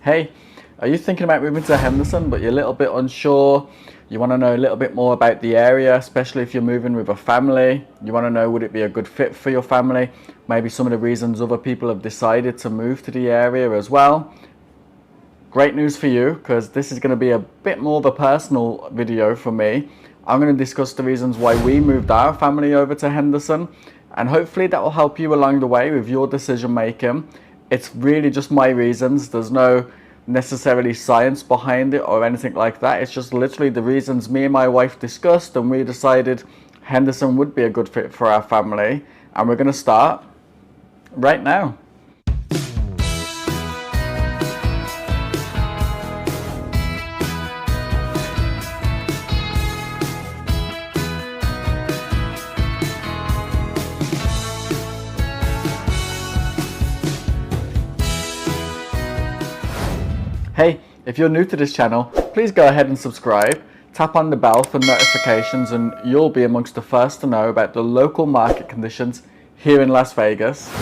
Hey, are you thinking about moving to Henderson but you're a little bit unsure? You want to know a little bit more about the area, especially if you're moving with a family. You want to know, would it be a good fit for your family? Maybe some of the reasons other people have decided to move to the area as well. Great news for you, because this is going to be a bit more of a personal video for me. I'm going to discuss the reasons why we moved our family over to Henderson, and hopefully that will help you along the way with your decision making. It's really just my reasons. There's no necessarily science behind it or anything like that. It's just literally the reasons me and my wife discussed, and we decided Henderson would be a good fit for our family. And we're going to start right now. Hey, if you're new to this channel, please go ahead and subscribe. Tap on the bell for notifications and you'll be amongst the first to know about the local market conditions here in Las Vegas.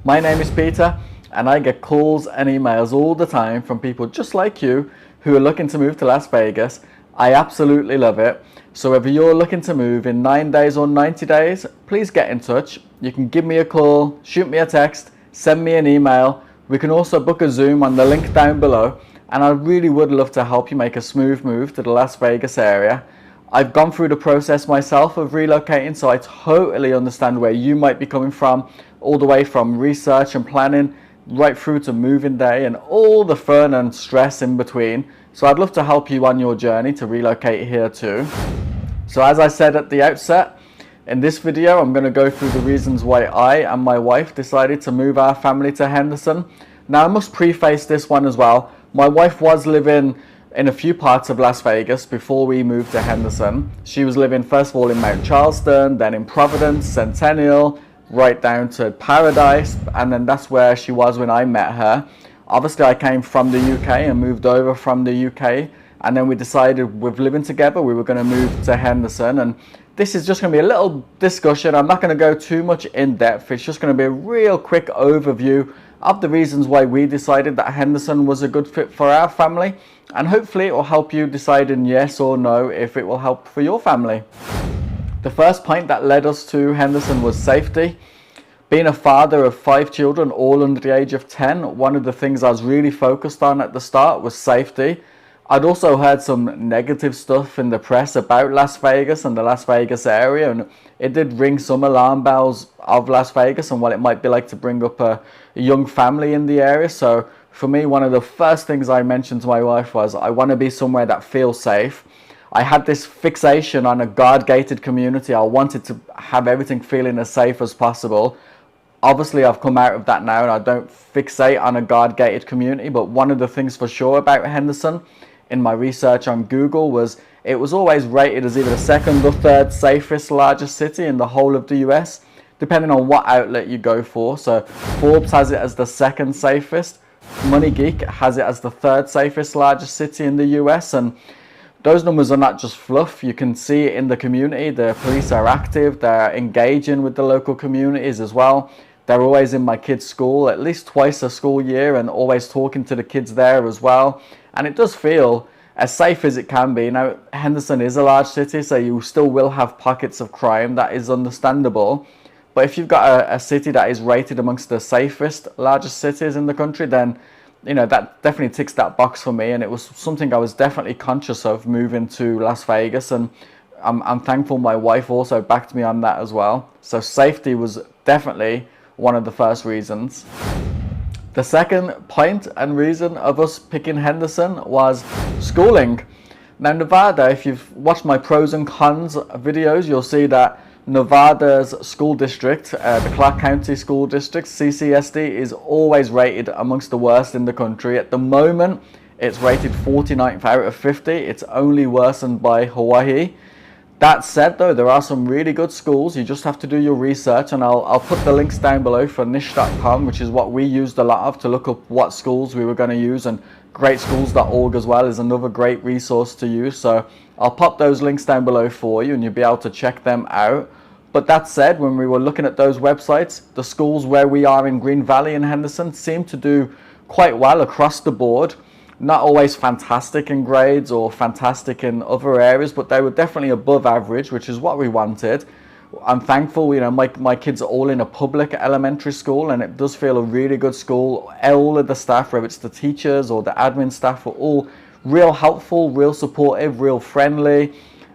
My name is Peter and I get calls and emails all the time from people just like you who are looking to move to Las Vegas. I absolutely love it. So whether you're looking to move in 9 days or 90 days, please get in touch. You can give me a call, shoot me a text, send me an email. We can also book a Zoom on the link down below, and I really would love to help you make a smooth move to the Las Vegas area. I've gone through the process myself of relocating, so I totally understand where you might be coming from, all the way from research and planning right through to moving day and all the fun and stress in between. So I'd love to help you on your journey to relocate here too. So as I said at the outset, in this video, I'm going to go through the reasons why I and my wife decided to move our family to Henderson. Now, I must preface this one as well. My wife was living in a few parts of Las Vegas before we moved to Henderson. She was living first of all in Mount Charleston, then in Providence, Centennial, right down to Paradise, and then that's where she was when I met her. Obviously, I came from the UK and moved over from the UK, and then we decided with living together we were going to move to Henderson. And this is just going to be a little discussion. I'm not going to go too much in depth. It's just going to be a real quick overview of the reasons why we decided that Henderson was a good fit for our family. And hopefully it will help you decide in yes or no if it will help for your family. The first point that led us to Henderson was safety. Being a father of 5 children, all under the age of 10, one of the things I was really focused on at the start was safety. I'd also heard some negative stuff in the press about Las Vegas and the Las Vegas area, and it did ring some alarm bells of Las Vegas and what it might be like to bring up a young family in the area. So for me, one of the first things I mentioned to my wife was I want to be somewhere that feels safe. I had this fixation on a guard-gated community. I wanted to have everything feeling as safe as possible. Obviously, I've come out of that now and I don't fixate on a guard-gated community, but one of the things for sure about Henderson in my research on Google was it was always rated as either the second or third safest largest city in the whole of the US, depending on what outlet you go for. So Forbes has it as the second safest, Money Geek has it as the third safest largest city in the US, and those numbers are not just fluff. You can see it in the community. The police are active, they're engaging with the local communities as well. They're always in my kids' school, at least twice a school year, and always talking to the kids there as well. And it does feel as safe as it can be. Now, Henderson is a large city, so you still will have pockets of crime. That is understandable. But if you've got a city that is rated amongst the safest, largest cities in the country, then, you know, that definitely ticks that box for me. And it was something I was definitely conscious of moving to Las Vegas. And I'm thankful my wife also backed me on that as well. So safety was definitely one of the first reasons. The second point and reason of us picking Henderson was schooling. Now, Nevada, if you've watched my pros and cons videos, you'll see that Nevada's school district, the Clark County School District, CCSD, is always rated amongst the worst in the country. At the moment, it's rated 49th out of 50. It's only worsened by Hawaii. That said, though, there are some really good schools. You just have to do your research, and I'll put the links down below for niche.com, which is what we used a lot of to look up what schools we were going to use, and greatschools.org as well is another great resource to use. So I'll pop those links down below for you and you'll be able to check them out. But that said, when we were looking at those websites, the schools where we are in Green Valley in Henderson seem to do quite well across the board. Not always fantastic in grades or fantastic in other areas, but they were definitely above average, which is what we wanted. I'm thankful, you know, my kids are all in a public elementary school, and it does feel a really good school. All of the staff, whether it's the teachers or the admin staff, are all real helpful, real supportive, real friendly.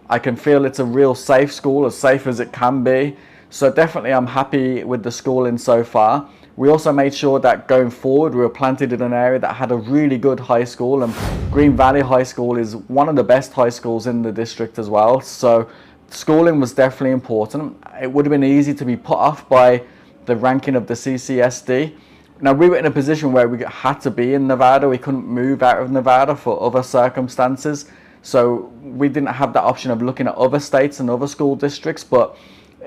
I can feel it's a real safe school, as safe as it can be. So definitely I'm happy with the schooling so far. We also made sure that going forward, we were planted in an area that had a really good high school, and Green Valley High School is one of the best high schools in the district as well. So schooling was definitely important. It would have been easy to be put off by the ranking of the CCSD. Now, we were in a position where we had to be in Nevada. We couldn't move out of Nevada for other circumstances. So we didn't have that option of looking at other states and other school districts. But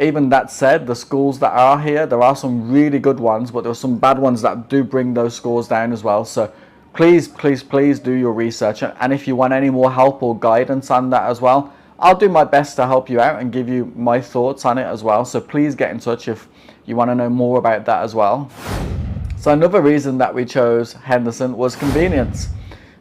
even that said, the schools that are here, there are some really good ones, but there are some bad ones that do bring those scores down as well. So please, please, please do your research. And if you want any more help or guidance on that as well, I'll do my best to help you out and give you my thoughts on it as well. So please get in touch if you want to know more about that as well. So another reason that we chose Henderson was convenience.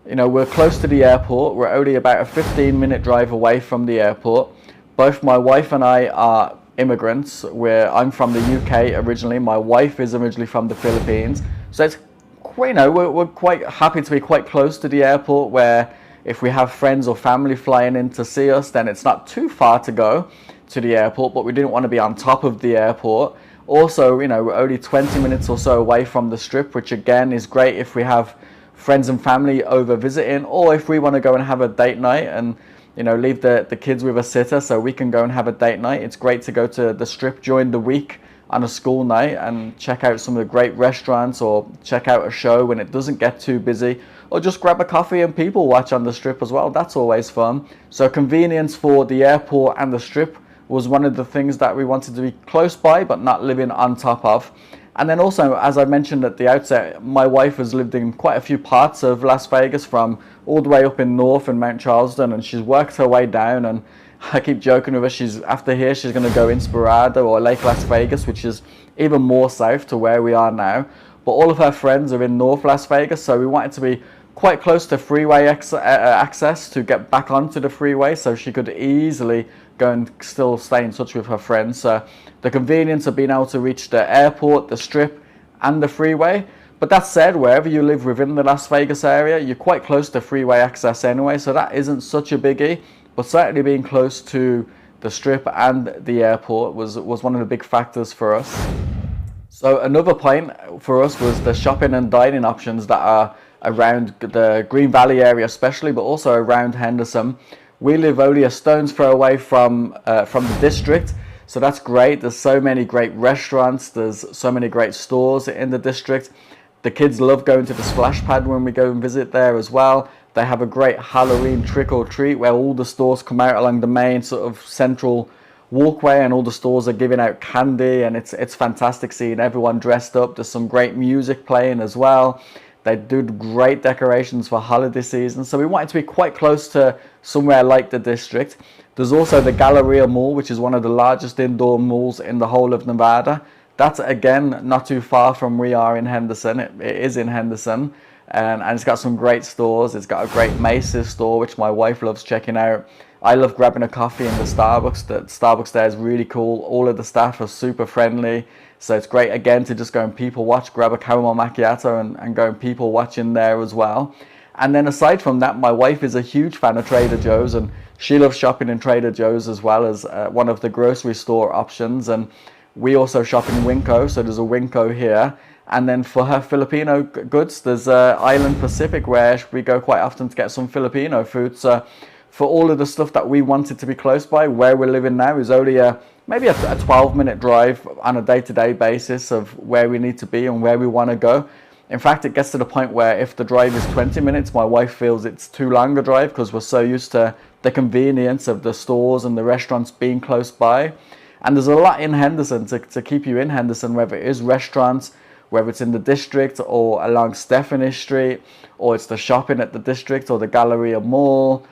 You know, we're close to the airport. We're only about a 15-minute drive away from the airport. Both my wife and I are immigrants. I'm from the UK originally. My wife is originally from the Philippines. So it's, you know, we're quite happy to be quite close to the airport, where if we have friends or family flying in to see us, then it's not too far to go to the airport, but we didn't want to be on top of the airport. Also, you know, we're only 20 minutes or so away from the Strip, which again is great if we have friends and family over visiting, or if we want to go and have a date night and, you know, leave the kids with a sitter so we can go and have a date night. It's great to go to the Strip during the week on a school night and check out some of the great restaurants, or check out a show when it doesn't get too busy, or just grab a coffee and people watch on the Strip as well. That's always fun. So convenience for the airport and the Strip was one of the things that we wanted to be close by but not living on top of. And then also, as I mentioned at the outset, my wife has lived in quite a few parts of Las Vegas, from all the way up in north in Mount Charleston, and she's worked her way down. And I keep joking with her, after here she's going to go Inspirada or Lake Las Vegas, which is even more south to where we are now. But all of her friends are in North Las Vegas, so we wanted to be quite close to freeway access to get back onto the freeway, so she could easily go and still stay in touch with her friends. So the convenience of being able to reach the airport, the Strip, and the freeway. But that said, wherever you live within the Las Vegas area, you're quite close to freeway access anyway, so that isn't such a biggie. But certainly being close to the Strip and the airport was one of the big factors for us. So another point for us was the shopping and dining options that are around the Green Valley area especially, but also around Henderson. We live only a stone's throw away from the district, so that's great. There's so many great restaurants, there's so many great stores in the district. The kids love going to the splash pad when we go and visit there as well. They have a great Halloween trick or treat where all the stores come out along the main sort of central walkway, and all the stores are giving out candy, and it's fantastic seeing everyone dressed up. There's some great music playing as well. They do great decorations for holiday season, so we wanted to be quite close to somewhere like the district. There's also the Galleria Mall, which is one of the largest indoor malls in the whole of Nevada. That's again not too far from where we are in Henderson. It is in Henderson, and it's got some great stores. It's got a great Macy's store, which my wife loves checking out. I love grabbing a coffee in the Starbucks. The Starbucks there is really cool. All of the staff are super friendly. So it's great, again, to just go and people watch, grab a caramel macchiato and go and people watch in there as well. And then aside from that, my wife is a huge fan of Trader Joe's, and she loves shopping in Trader Joe's as well as one of the grocery store options. And we also shop in Winco, so there's a Winco here. And then for her Filipino goods, there's Island Pacific, where we go quite often to get some Filipino food. So for all of the stuff that we wanted to be close by, where we're living now is only maybe a 12-minute drive on a day-to-day basis of where we need to be and where we want to go. In fact, it gets to the point where if the drive is 20 minutes, my wife feels it's too long a drive, because we're so used to the convenience of the stores and the restaurants being close by. And there's a lot in Henderson to keep you in Henderson, whether it is restaurants, whether it's in the district or along Stephanie Street, or it's the shopping at the district or the Galleria Mall.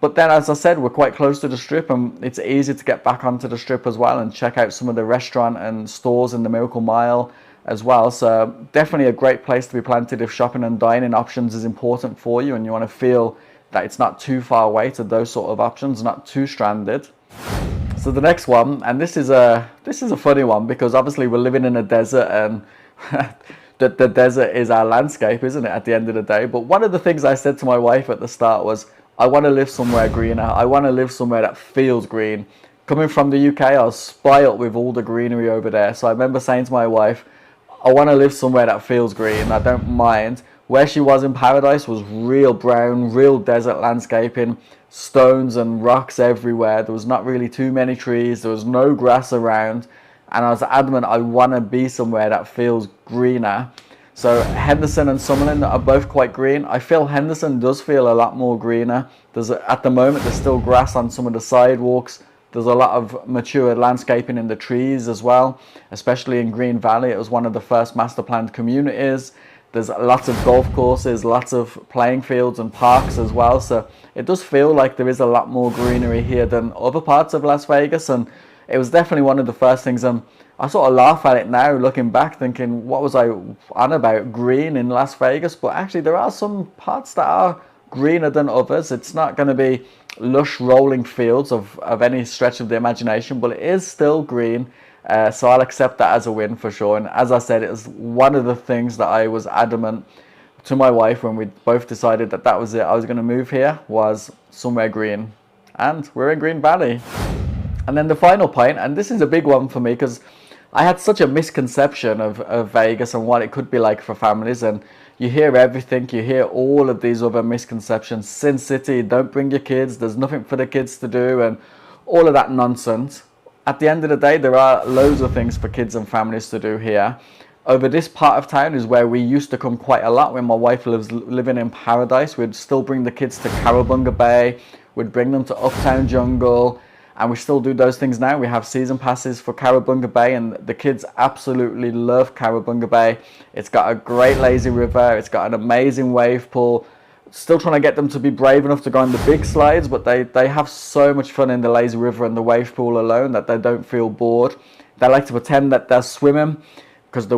But then, as I said, we're quite close to the Strip, and it's easy to get back onto the Strip as well and check out some of the restaurant and stores in the Miracle Mile as well. So definitely a great place to be planted if shopping and dining options is important for you and you want to feel that it's not too far away to those sort of options, not too stranded. So the next one, and this is a funny one because obviously we're living in a desert and the desert is our landscape, isn't it, at the end of the day? But one of the things I said to my wife at the start was, I want to live somewhere greener. I want to live somewhere that feels green. Coming from the UK, I was spoiled with all the greenery over there. So I remember saying to my wife, I want to live somewhere that feels green. I don't mind. Where she was in paradise was real brown, real desert landscaping, stones and rocks everywhere. There was not really too many trees. There was no grass around. And I was adamant I want to be somewhere that feels greener. So Henderson and Summerlin are both quite green. I feel Henderson does feel a lot more greener. At the moment, there's still grass on some of the sidewalks. There's a lot of mature landscaping in the trees as well, especially in Green Valley. It was one of the first master planned communities. There's lots of golf courses, lots of playing fields and parks as well. So it does feel like there is a lot more greenery here than other parts of Las Vegas. And it was definitely one of the first things. I sort of laugh at it now, looking back, thinking, what was I on about, green in Las Vegas? But actually, there are some parts that are greener than others. It's not going to be lush rolling fields of any stretch of the imagination, but it is still green. So I'll accept that as a win for sure. And as I said, it was one of the things that I was adamant to my wife when we both decided that that was it. I was going to move here, was somewhere green. And we're in Green Valley. And then the final point, and this is a big one for me because I had such a misconception of Vegas and what it could be like for families. And you hear everything, you hear all of these other misconceptions. Sin City, don't bring your kids, there's nothing for the kids to do, and all of that nonsense. At the end of the day, there are loads of things for kids and families to do here. Over this part of town is where we used to come quite a lot when my wife was living in Paradise. We'd still bring the kids to Carabunga Bay, we'd bring them to Uptown Jungle, and we still do those things now. We have season passes for Carabunga Bay, and the kids absolutely love Carabunga Bay. It's got a great lazy river. It's got an amazing wave pool. Still trying to get them to be brave enough to go on the big slides, but they have so much fun in the lazy river and the wave pool alone that they don't feel bored. They like to pretend that they're swimming because the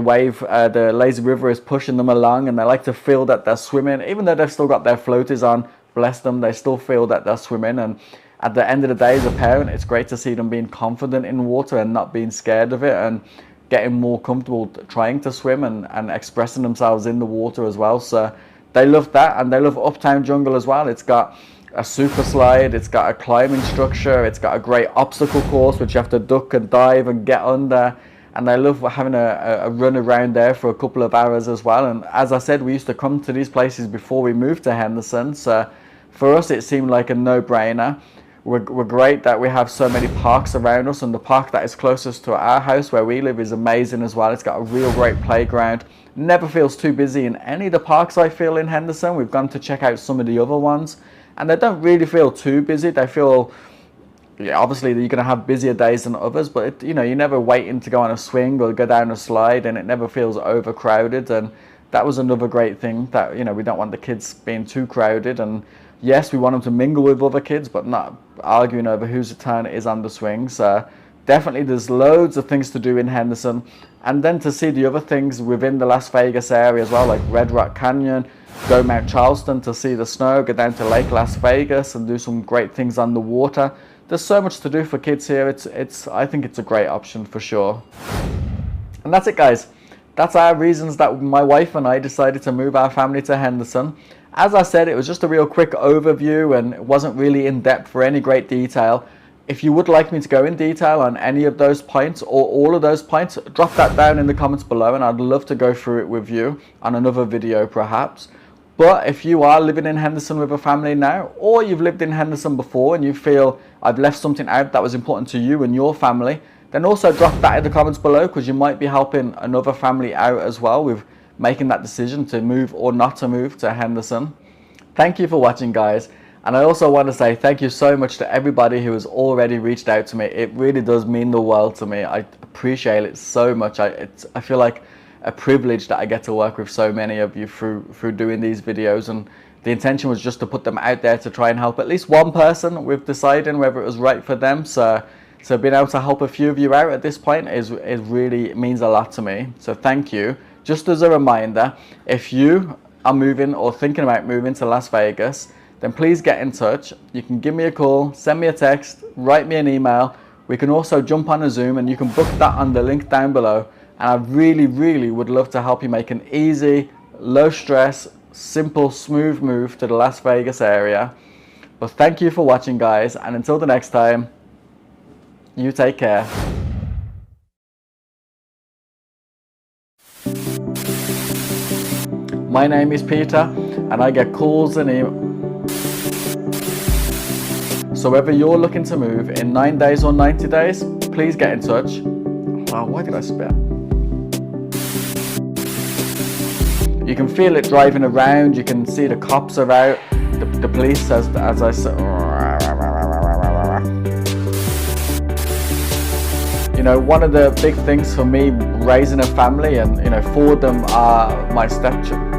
lazy river is pushing them along, and they like to feel that they're swimming. Even though they've still got their floaties on, bless them, they still feel that they're swimming. And at the end of the day, as a parent, it's great to see them being confident in water and not being scared of it and getting more comfortable trying to swim and expressing themselves in the water as well. So they love that, and they love Uptown Jungle as well. It's got a super slide, it's got a climbing structure, it's got a great obstacle course which you have to duck and dive and get under, and they love having a run around there for a couple of hours as well. And as I said, we used to come to these places before we moved to Henderson, so for us it seemed like a no-brainer. We're great that we have so many parks around us, and the park that is closest to our house where we live is amazing as well. It's got a real great playground. Never feels too busy in any of the parks I feel in Henderson. We've gone to check out some of the other ones, and they don't really feel too busy. They feel, yeah, obviously you're going to have busier days than others, but you're never waiting to go on a swing or go down a slide, and it never feels overcrowded. And that was another great thing, that we don't want the kids being too crowded. And yes, we want them to mingle with other kids, but not arguing over whose turn it is on the swings. Definitely there's loads of things to do in Henderson, and then to see the other things within the Las Vegas area as well, like Red Rock Canyon, go Mount Charleston to see the snow, go down to Lake Las Vegas and do some great things on the water. There's so much to do for kids here. I think it's a great option for sure. And that's it, guys. That's our reasons that my wife and I decided to move our family to Henderson. As I said, it was just a real quick overview, and it wasn't really in depth for any great detail. If you would like me to go in detail on any of those points or all of those points, drop that down in the comments below, and I'd love to go through it with you on another video perhaps. But if you are living in Henderson with a family now, or you've lived in Henderson before and you feel I've left something out that was important to you and your family, then also drop that in the comments below, because you might be helping another family out as well with making that decision to move or not to move to Henderson. Thank you for watching, guys. And I also want to say thank you so much to everybody who has already reached out to me. It really does mean the world to me. I appreciate it so much. I feel like a privilege that I get to work with so many of you through doing these videos, and the intention was just to put them out there to try and help at least one person with deciding whether it was right for them. So So being able to help a few of you out at this point is really means a lot to me. So thank you. Just as a reminder, if you are moving or thinking about moving to Las Vegas, then please get in touch. You can give me a call, send me a text, write me an email. We can also jump on a Zoom, and you can book that on the link down below. And I really would love to help you make an easy, low stress, simple, smooth move to the Las Vegas area. But thank you for watching, guys, and until the next time, you take care. My name is Peter, and I get calls and emails. So whether you're looking to move in 9 days or 90 days, please get in touch. Wow, why did I spit? You can feel it driving around. You can see the cops are out. The police, as I said. You know, one of the big things for me raising a family, and you know, 4 of them are my stepchildren.